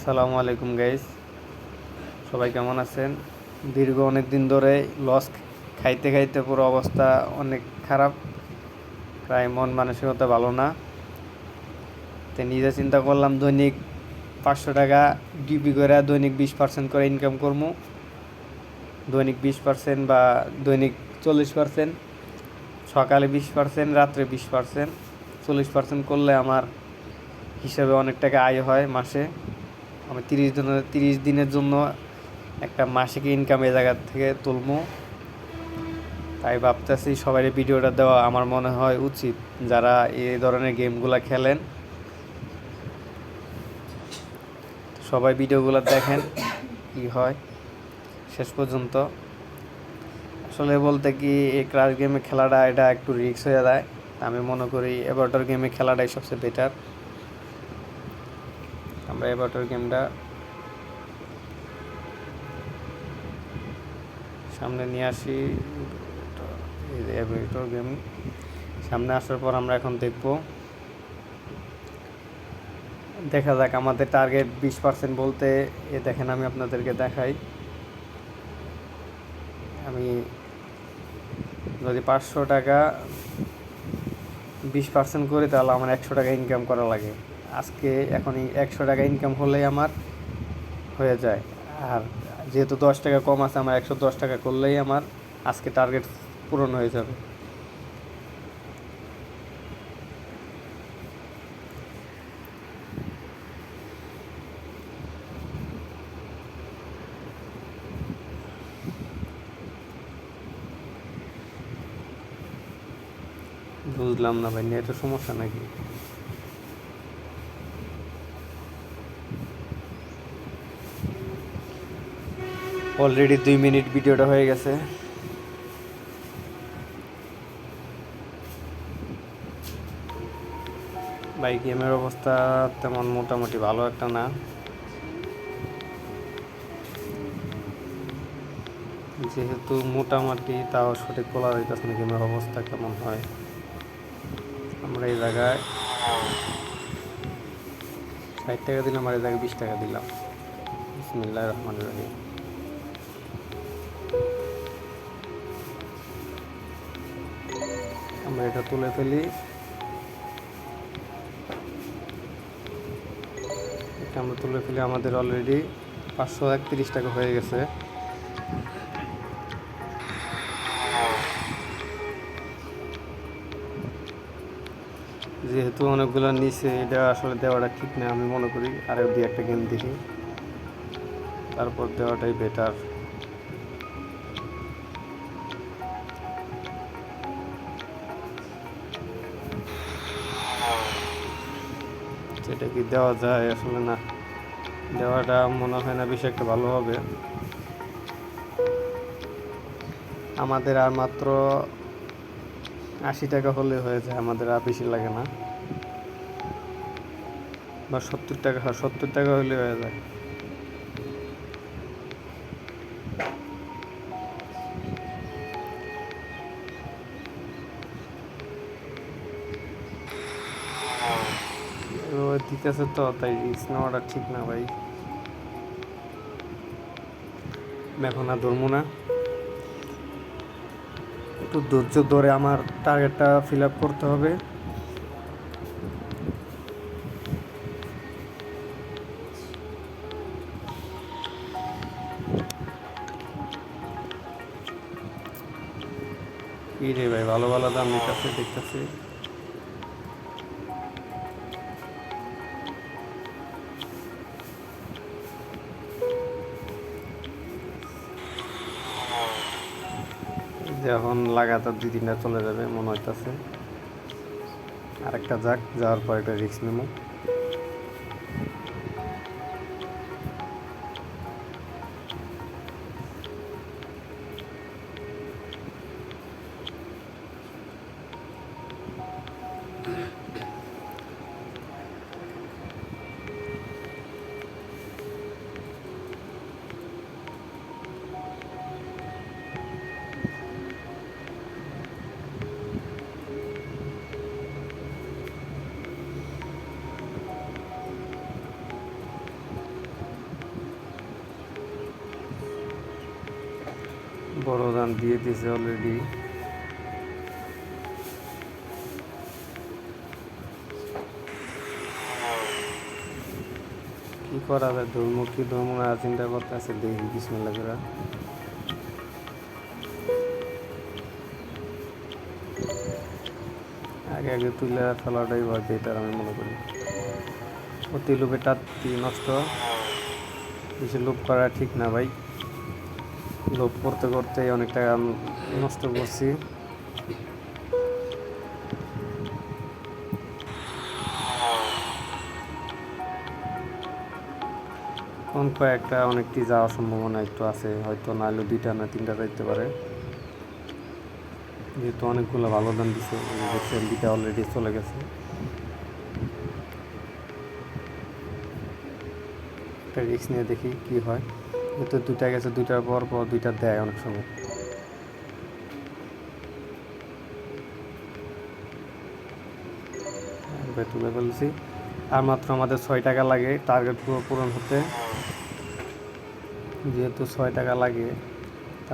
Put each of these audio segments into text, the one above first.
আসসালামু আলাইকুম গাইস, সবাই কেমন আছেন? দীর্ঘ অনেক দিন ধরে লস খাইতে খাইতে পুরো অবস্থা অনেক খারাপ, প্রায় মন মানসিকতা ভালো না। তো নিজে চিন্তা করলাম দৈনিক 500 টাকা ডিপি করে দৈনিক 20% করে ইনকাম করবো। দৈনিক 20% বা দৈনিক 40%, সকালে 20%, রাত্রে 20%, 40% করলে আমার হিসাবে অনেক টাকা আয় হয় মাসে। আমি 30 দিনের জন্য একটা মাসিক ইনকাম এই জায়গা থেকে তুলবো। তাই ভাবতেছি সবাই ভিডিওটা দেওয়া আমার মনে হয় উচিত, যারা এই ধরনের গেমগুলো খেলেন সবাই ভিডিওগুলো দেখেন কি হয় শেষ পর্যন্ত। আসলে বলতে কি, এই ক্রাশ গেমে খেলাটা এটা একটু রিস্ক হয়ে যায়। আমি মনে করি এভারটর গেমে খেলাটাই সবচেয়ে বেটার। আমরা এভারটর গেমটা সামনে নিয়ে আসি। এই যে এভারটর গেম সামনে আসার পর আমরা এখন দেখা যাক। আমাদের টার্গেট 20% বলতে দেখেন, আমি আপনাদেরকে দেখাই। আমি যদি 500 টাকা 20% করি তাহলে আমার 100 টাকা ইনকাম করা লাগে আজকে। এখন এই 100 টাকা ইনকাম হলেই আমার হয়ে যায়। আর যেহেতু 10 টাকা কম আছে, আমার 110 টাকা করলেই আমার আজকে টার্গেট পূরণ হয়ে যাবে। বুঝলাম না ভাই, নেটের সমস্যা নাকি? অলরেডি 2 মিনিট ভিডিওটা হয়ে গেছে। ভাই গেমের অবস্থা তেমন মোটামুটি ভালো একটা না। যেহেতু মোটামুটি, তাও সঠিক বলা যাইতেছে না গেমের অবস্থা কেমন হয়। আমরা এই জায়গায় 60 টাকা দিলাম, আমার এই জায়গায় 20 টাকা দিলাম। বিসমিল্লাহির রহমানির রহিম। আমরা এটা তুলে ফেলি। এটা আমরা তুলে ফেলি। আমাদের অলরেডি 531 টাকা হয়ে গেছে। যেহেতু অনেকগুলো নিচে, এটা আসলে দেওয়াটা ঠিক না আমি মনে করি। আরও 2-1টা গেম দেখি, তারপর দেওয়াটাই বেটার। সেটা কি দেওয়া যায়? আসলে না, দেওয়াটা মনে হয় না বেশি একটা ভালো হবে। আমাদের আর মাত্র 80 টাকা হলে হয়ে যায়, আমাদের আর বেশি লাগে না। বা 70 টাকা, 70 টাকা হলে হয়ে যায়। দিতেছে তো, তাই রিস্ক নেওয়াটা ঠিক না ভাই। এখন আর ধরবো না, একটু ধৈর্য ধরে আমার টার্গেটটা ফিল আপ করতে হবে। কি রে ভাই, ভালো ভালো দাম নিতেছে দেখতেছি। যখন লাগাতার 2-3টা চলে যাবে মনে হইতেছে। আরেকটা যাক, যাওয়ার পর একটা রিস্ক নেবো। বড় দান দিয়ে দিয়েছে অলরেডি। কি করা যায়, ধর্ম কি ধর্ম না চিন্তা করতে আছে, দেখি বিসমিল্লাহ করে। আগে আগে তুলে ফেলাটাই ভয় বেটার আমি মনে করি। অতি লোভে টাট্টি নষ্ট, বেশি লোভ করা ঠিক না ভাই। লোভ করতে করতেই অনেক টাকা নষ্ট করছি। কোন কয়েকটা অনেকটি যাওয়ার সম্ভাবনা একটু আছে, হয়তো নাহলে 2টা না 3টা যাইতে পারে, যেহেতু অনেকগুলো ভালো দাম দিছে। দেখছেন 2টা অলরেডি চলে গেছে। একটা রিস্ক নিয়ে দেখি কি হয়। যেহেতু 2টা গেছে, 2টার পর পর 2টা দেয় অনেক সময়। তুলে ফেলছি। আর মাত্র আমাদের 6 টাকা লাগে টার্গেট পুরো পূরণ হতে। যেহেতু 6 টাকা লাগে,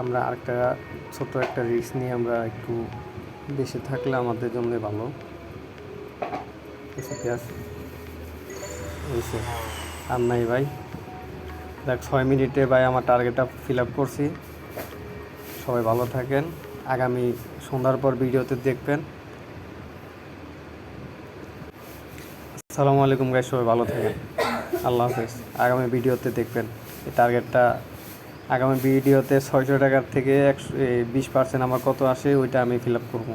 আমরা আরেকটা ছোট একটা রিস্ক নিয়ে আমরা একটু বেশি থাকলে আমাদের জন্য ভালো। হয়েছে আর নাই ভাই। দেখ 6 মিনিটে ভাই আমার টার্গেটটা ফিল আপ করছি। সবাই ভালো থাকেন, আগামী সন্ধ্যার পর ভিডিওতে দেখবেন। আসসালামু আলাইকুম গাইস, সবাই ভালো থাকেন, আল্লাহ হাফেজ। আগামী ভিডিওতে দেখবেন এই টার্গেটটা। আগামী ভিডিওতে 600 টাকার থেকে 20% আমার কত আসে ওইটা আমি ফিল আপ করবো।